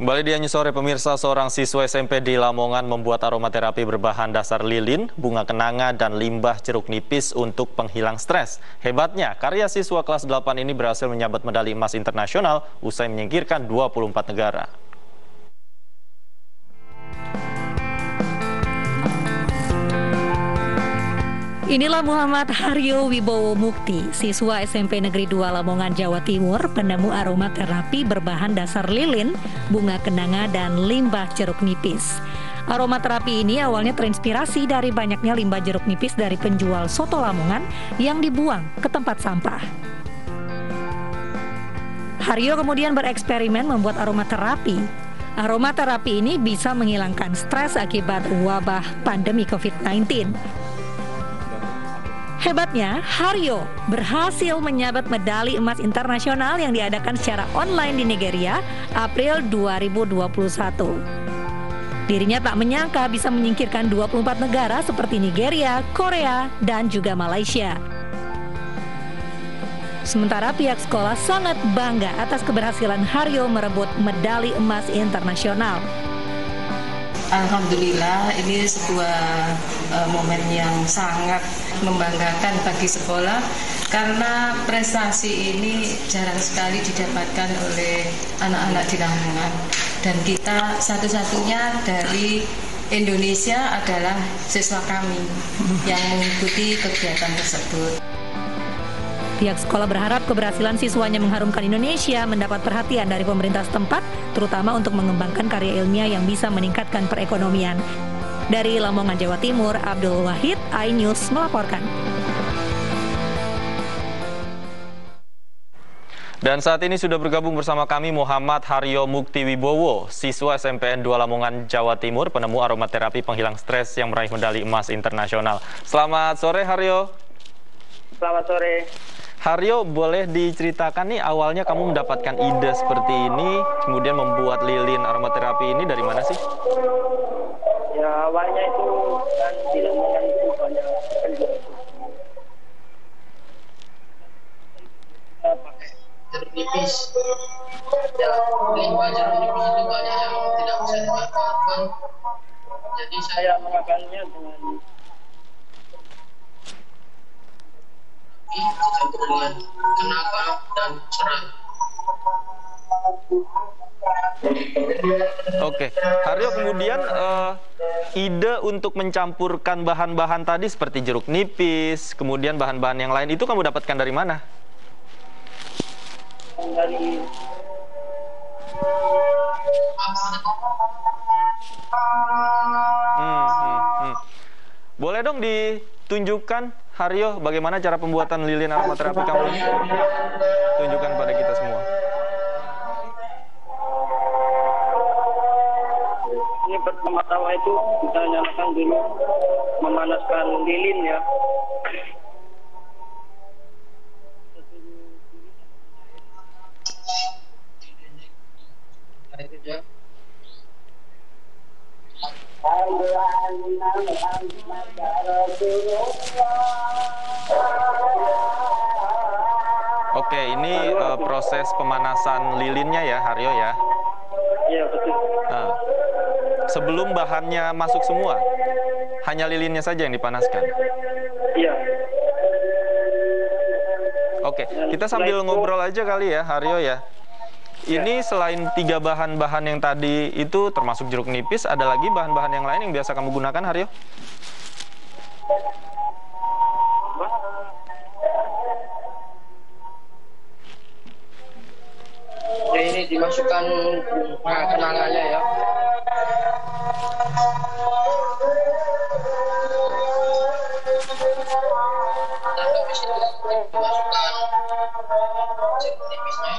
Kembali di Anyu Sore, pemirsa, seorang siswa SMP di Lamongan membuat aromaterapi berbahan dasar lilin, bunga kenanga, dan limbah jeruk nipis untuk penghilang stres. Hebatnya, karya siswa kelas 8 ini berhasil menyabet medali emas internasional usai menyingkirkan 24 negara. Inilah Muhammad Haryo Wibowo Mukti, siswa SMP Negeri 2 Lamongan, Jawa Timur, penemu aromaterapi berbahan dasar lilin, bunga kenanga, dan limbah jeruk nipis. Aromaterapi ini awalnya terinspirasi dari banyaknya limbah jeruk nipis dari penjual soto Lamongan yang dibuang ke tempat sampah. Haryo kemudian bereksperimen membuat aromaterapi. Aromaterapi ini bisa menghilangkan stres akibat wabah pandemi COVID-19. Hebatnya, Haryo berhasil menyabet medali emas internasional yang diadakan secara online di Nigeria, April 2021. Dirinya tak menyangka bisa menyingkirkan 24 negara seperti Nigeria, Korea, dan juga Malaysia. Sementara pihak sekolah sangat bangga atas keberhasilan Haryo merebut medali emas internasional. Alhamdulillah, ini sebuah momen yang sangat membanggakan bagi sekolah karena prestasi ini jarang sekali didapatkan oleh anak-anak di Lamongan, dan kita satu-satunya dari Indonesia adalah siswa kami yang mengikuti kegiatan tersebut. Pihak sekolah berharap keberhasilan siswanya mengharumkan Indonesia mendapat perhatian dari pemerintah setempat, terutama untuk mengembangkan karya ilmiah yang bisa meningkatkan perekonomian. Dari Lamongan, Jawa Timur, Abdul Wahid, iNews melaporkan. Dan saat ini sudah bergabung bersama kami Muhammad Haryo Mukti Wibowo, siswa SMPN 2 Lamongan, Jawa Timur, penemu aromaterapi penghilang stres yang meraih medali emas internasional. Selamat sore, Haryo. Selamat sore. Haryo, boleh diceritakan nih awalnya kamu mendapatkan ide seperti ini, kemudian membuat lilin aromaterapi ini dari mana sih? Ya, awalnya itu kan di Lamongan itu banyak penjual. Pakai jeruk nipis. Ya, limbah jeruk nipis itu banyak yang tidak bisa dimanfaatkan. Jadi saya mengakalnya dengan dicampur dengan kenanga dan serai. Oke, Haryo, kemudian ide untuk mencampurkan bahan-bahan tadi seperti jeruk nipis, kemudian bahan-bahan yang lain itu kamu dapatkan dari mana? dari Boleh dong ditunjukkan, Haryo, bagaimana cara pembuatan lilin aromaterapi kamu ini? Tunjukkan pada kita semua. ini pertama-tama itu kita nyalakan dulu, memanaskan lilin ya. Oke, ini proses pemanasan lilinnya ya, Haryo ya. Iya, betul. Nah, sebelum bahannya masuk semua, hanya lilinnya saja yang dipanaskan. Iya. Oke, kita sambil ngobrol aja kali ya, Haryo ya. Ini selain 3 bahan-bahan yang tadi itu termasuk jeruk nipis, ada lagi bahan-bahan yang lain yang biasa kamu gunakan, Haryo? Ya, ini dimasukkan kenangannya ya. Dan habis itu dimasukkan jeruk nipisnya.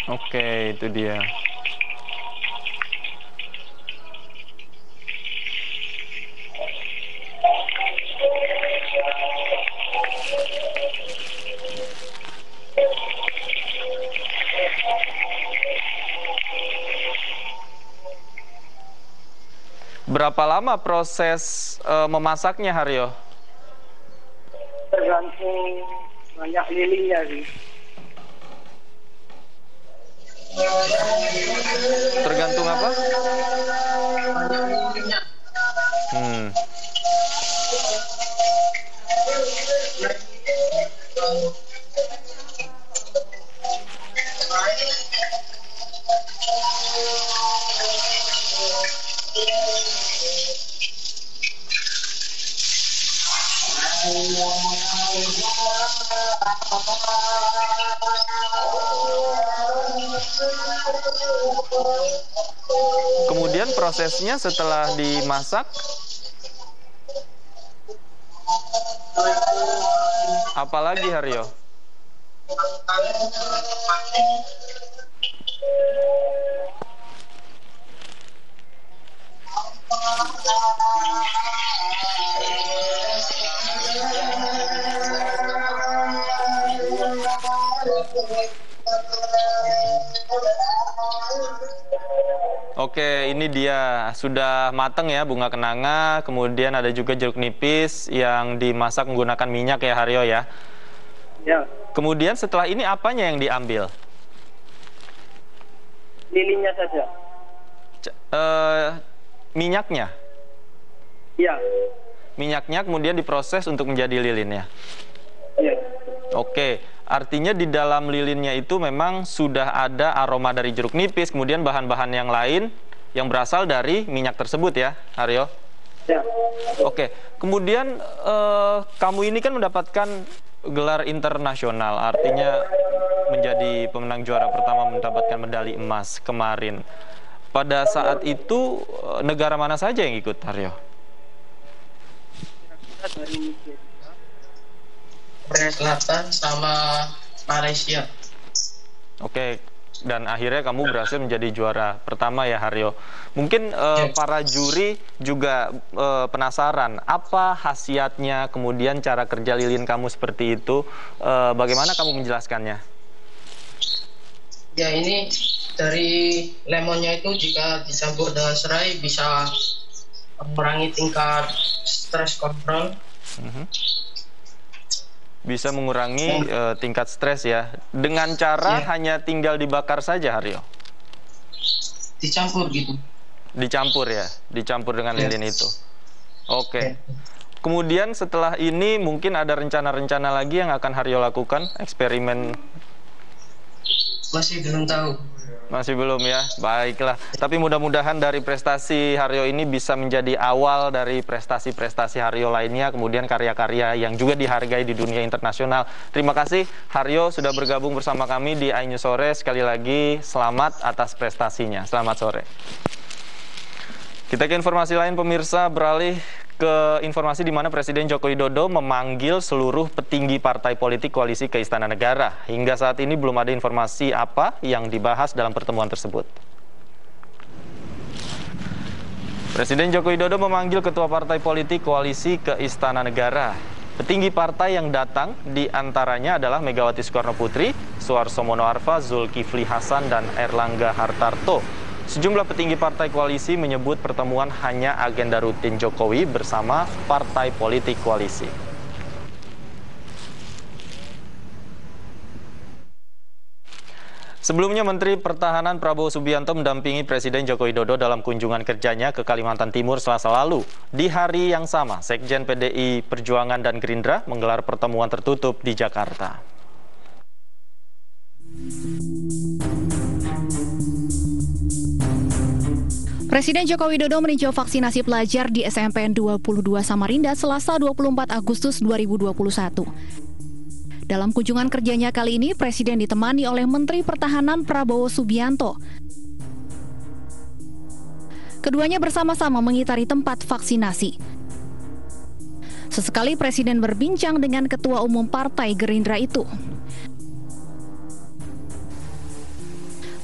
Oke, itu dia. Berapa lama proses memasaknya, Haryo? Tergantung banyak lilinnya sih. Tergantung apa? Kemudian prosesnya setelah dimasak, apalagi Haryo? Oke, ini dia sudah mateng ya bunga kenanga, kemudian ada juga jeruk nipis yang dimasak menggunakan minyak ya Haryo ya. Ya. Kemudian setelah ini apanya yang diambil? Lilinnya saja. Minyaknya? Ya. Minyaknya kemudian diproses untuk menjadi lilin ya? Ya. Oke, artinya di dalam lilinnya itu memang sudah ada aroma dari jeruk nipis, kemudian bahan-bahan yang lain yang berasal dari minyak tersebut ya, Haryo? Ya. Oke, kemudian kamu ini kan mendapatkan gelar internasional, artinya menjadi pemenang juara pertama mendapatkan medali emas kemarin. Pada saat itu negara mana saja yang ikut, Haryo? Dari Korea Selatan sama Malaysia. Oke, dan akhirnya kamu berhasil menjadi juara pertama ya Haryo. Mungkin para juri juga penasaran apa khasiatnya, kemudian cara kerja lilin kamu seperti itu. Bagaimana kamu menjelaskannya? Ya, ini dari lemonnya itu jika dicampur dengan serai bisa mengurangi tingkat stres kontrol. Bisa mengurangi tingkat stres ya. Dengan cara hanya tinggal dibakar saja, Haryo? Dicampur gitu. Dicampur ya? Dicampur dengan lilin itu. Oke. Kemudian setelah ini mungkin ada rencana-rencana lagi yang akan Haryo lakukan? Eksperimen? Masih belum tahu. Masih belum ya? Baiklah. Tapi mudah-mudahan dari prestasi Haryo ini bisa menjadi awal dari prestasi-prestasi Haryo lainnya, kemudian karya-karya yang juga dihargai di dunia internasional. Terima kasih Haryo sudah bergabung bersama kami di iNews Sore. Sekali lagi selamat atas prestasinya. Selamat sore. Kita ke informasi lain pemirsa, beralih ke informasi di mana Presiden Joko Widodo memanggil seluruh petinggi partai politik koalisi ke Istana Negara. Hingga saat ini belum ada informasi apa yang dibahas dalam pertemuan tersebut. Presiden Joko Widodo memanggil ketua partai politik koalisi ke Istana Negara. Petinggi partai yang datang diantaranya adalah Megawati Soekarnoputri, Suharto Mono Arfa, Zulkifli Hasan, dan Erlangga Hartarto. Sejumlah petinggi partai koalisi menyebut pertemuan hanya agenda rutin Jokowi bersama partai politik koalisi. Sebelumnya, Menteri Pertahanan Prabowo Subianto mendampingi Presiden Joko Widodo dalam kunjungan kerjanya ke Kalimantan Timur Selasa lalu. Di hari yang sama, Sekjen PDI Perjuangan dan Gerindra menggelar pertemuan tertutup di Jakarta. Presiden Joko Widodo meninjau vaksinasi pelajar di SMPN 22 Samarinda Selasa 24 Agustus 2021. Dalam kunjungan kerjanya kali ini, Presiden ditemani oleh Menteri Pertahanan Prabowo Subianto. Keduanya bersama-sama mengitari tempat vaksinasi. Sesekali Presiden berbincang dengan Ketua Umum Partai Gerindra itu.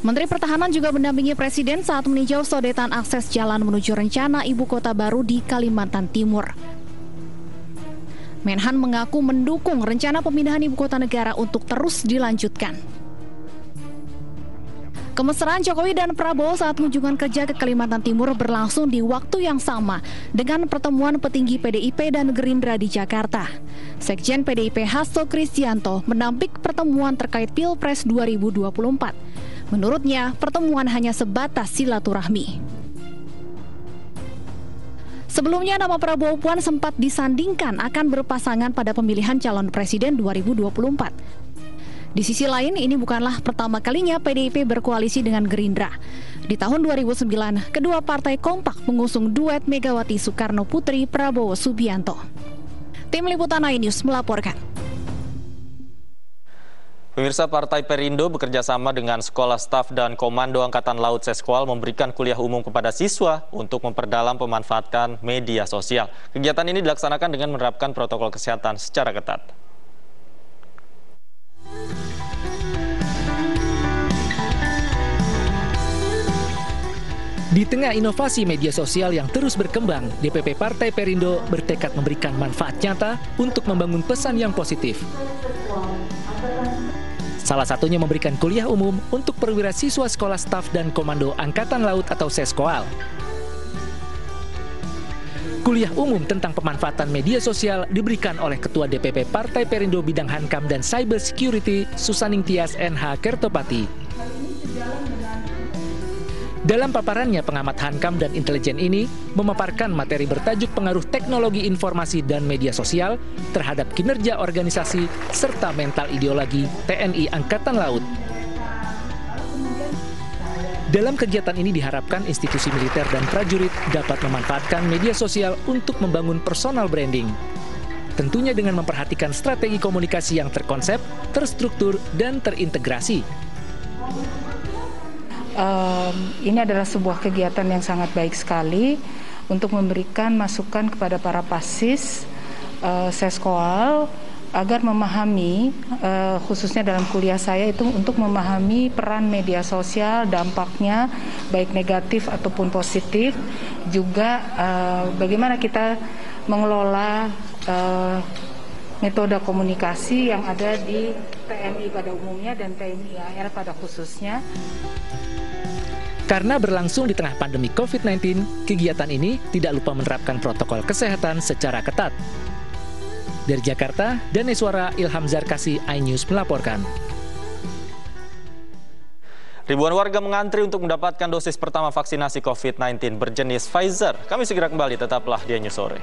Menteri Pertahanan juga mendampingi Presiden saat meninjau sodetan akses jalan menuju rencana ibu kota baru di Kalimantan Timur. Menhan mengaku mendukung rencana pemindahan ibu kota negara untuk terus dilanjutkan. Kemesraan Jokowi dan Prabowo saat kunjungan kerja ke Kalimantan Timur berlangsung di waktu yang sama dengan pertemuan petinggi PDIP dan Gerindra di Jakarta. Sekjen PDIP Hasto Kristianto menampik pertemuan terkait Pilpres 2024. Menurutnya, pertemuan hanya sebatas silaturahmi. Sebelumnya, nama Prabowo Puan sempat disandingkan akan berpasangan pada pemilihan calon presiden 2024. Di sisi lain, ini bukanlah pertama kalinya PDIP berkoalisi dengan Gerindra. Di tahun 2009, kedua partai kompak mengusung duet Megawati Soekarno Putri Prabowo Subianto. Tim Liputan iNews melaporkan. Pemirsa, Partai Perindo bekerja sama dengan Sekolah Staf dan Komando Angkatan Laut Seskual memberikan kuliah umum kepada siswa untuk memperdalam pemanfaatan media sosial. Kegiatan ini dilaksanakan dengan menerapkan protokol kesehatan secara ketat. Di tengah inovasi media sosial yang terus berkembang, DPP Partai Perindo bertekad memberikan manfaat nyata untuk membangun pesan yang positif. Salah satunya memberikan kuliah umum untuk perwira siswa Sekolah Staf dan Komando Angkatan Laut atau Seskoal. Kuliah umum tentang pemanfaatan media sosial diberikan oleh Ketua DPP Partai Perindo Bidang Hankam dan Cyber Security Susaning Tias NH Kertopati. Dalam paparannya, pengamat Hankam dan intelijen ini memaparkan materi bertajuk pengaruh teknologi informasi dan media sosial terhadap kinerja organisasi serta mental ideologi TNI Angkatan Laut. Dalam kegiatan ini diharapkan institusi militer dan prajurit dapat memanfaatkan media sosial untuk membangun personal branding. Tentunya dengan memperhatikan strategi komunikasi yang terkonsep, terstruktur, dan terintegrasi. Ini adalah sebuah kegiatan yang sangat baik sekali untuk memberikan masukan kepada para pasis Seskoal agar memahami, khususnya dalam kuliah saya itu untuk memahami peran media sosial, dampaknya baik negatif ataupun positif, juga bagaimana kita mengelola metode komunikasi yang ada di TNI pada umumnya dan TNI AR pada khususnya. Karena berlangsung di tengah pandemi COVID-19, kegiatan ini tidak lupa menerapkan protokol kesehatan secara ketat. Dari Jakarta, Daneswara Ilham Zarkasi, iNews melaporkan. Ribuan warga mengantri untuk mendapatkan dosis pertama vaksinasi COVID-19 berjenis Pfizer. Kami segera kembali, tetaplah di iNews Sore.